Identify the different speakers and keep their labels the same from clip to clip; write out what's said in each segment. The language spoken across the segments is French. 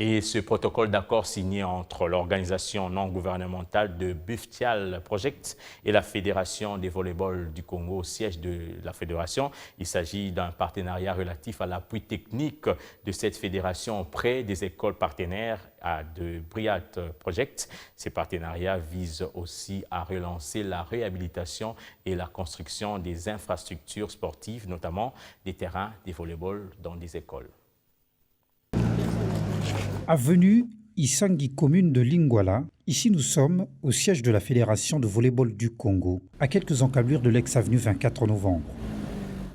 Speaker 1: Et ce protocole d'accord signé entre l'organisation non gouvernementale de Buftial Project et la Fédération des volleyball du Congo, siège de la fédération. Il s'agit d'un partenariat relatif à l'appui technique de cette fédération auprès des écoles partenaires de Briat Project. Ces partenariats visent aussi à relancer la réhabilitation et la construction des infrastructures sportives, notamment des terrains de volleyball dans des écoles.
Speaker 2: Avenue Isangi, commune de Lingwala. Ici, nous sommes au siège de la Fédération de volleyball du Congo, à quelques encablures de l'ex-avenue 24 novembre.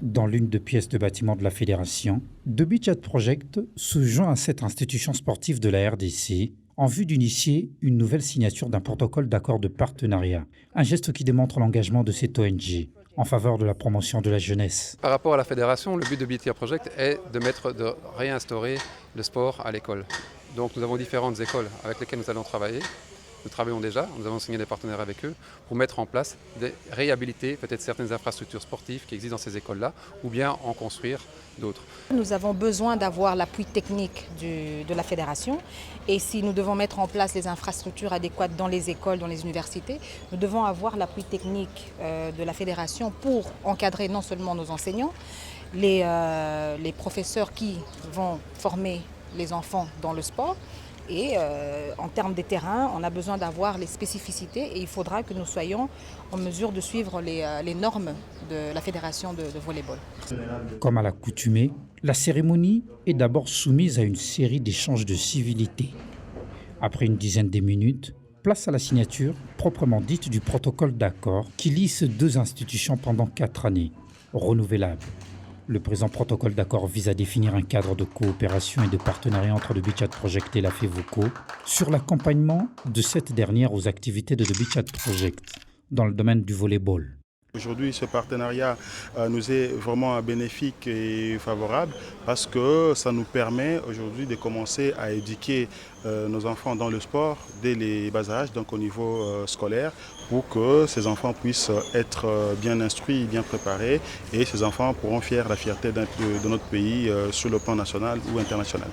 Speaker 2: Dans l'une des pièces de bâtiment de la Fédération, The Bichat Project se joint à cette institution sportive de la RDC en vue d'initier une nouvelle signature d'un protocole d'accord de partenariat, un geste qui démontre l'engagement de cette ONG en faveur de la promotion de la jeunesse.
Speaker 3: Par rapport à la fédération, le but de BTR Project est de réinstaurer le sport à l'école. Donc nous avons différentes écoles avec lesquelles nous allons travailler. Nous travaillons déjà, nous avons signé des partenaires avec eux pour mettre en place, réhabiliter peut-être certaines infrastructures sportives qui existent dans ces écoles-là ou bien en construire d'autres.
Speaker 4: Nous avons besoin d'avoir l'appui technique de la fédération et si nous devons mettre en place les infrastructures adéquates dans les écoles, dans les universités, nous devons avoir l'appui technique de la fédération pour encadrer non seulement nos enseignants, les professeurs qui vont former les enfants dans le sport. Et en termes des terrains, on a besoin d'avoir les spécificités et il faudra que nous soyons en mesure de suivre les normes de la fédération de volleyball.
Speaker 2: Comme à l'accoutumée, la cérémonie est d'abord soumise à une série d'échanges de civilité. Après une dizaine de minutes, place à la signature proprement dite du protocole d'accord qui lie ces deux institutions pendant 4 années, renouvelables. Le présent protocole d'accord vise à définir un cadre de coopération et de partenariat entre The Bichat Project et la FEVOCO sur l'accompagnement de cette dernière aux activités de The Bichat Project dans le domaine du volleyball.
Speaker 5: Aujourd'hui, ce partenariat nous est vraiment bénéfique et favorable parce que ça nous permet aujourd'hui de commencer à éduquer nos enfants dans le sport dès les bas âges, donc au niveau scolaire, pour que ces enfants puissent être bien instruits, bien préparés et ces enfants pourront faire la fierté de notre pays sur le plan national ou international.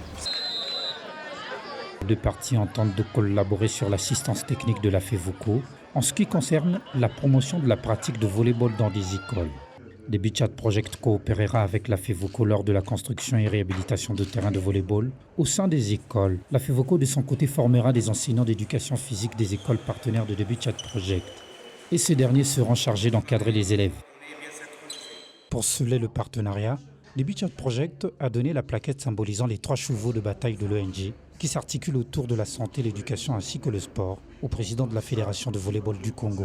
Speaker 2: Les deux parties entendent de collaborer sur l'assistance technique de la FEVOCO en ce qui concerne la promotion de la pratique de volleyball dans des écoles. The Bichat Project coopérera avec la FEVOCO lors de la construction et réhabilitation de terrains de volleyball au sein des écoles. La FEVOCO de son côté formera des enseignants d'éducation physique des écoles partenaires de The Bichat Project et ces derniers seront chargés d'encadrer les élèves. Pour sceller le partenariat, The Bichat Project a donné la plaquette symbolisant les 3 chevaux de bataille de l'ONG qui s'articule autour de la santé, l'éducation ainsi que le sport au président de la Fédération de volleyball du Congo.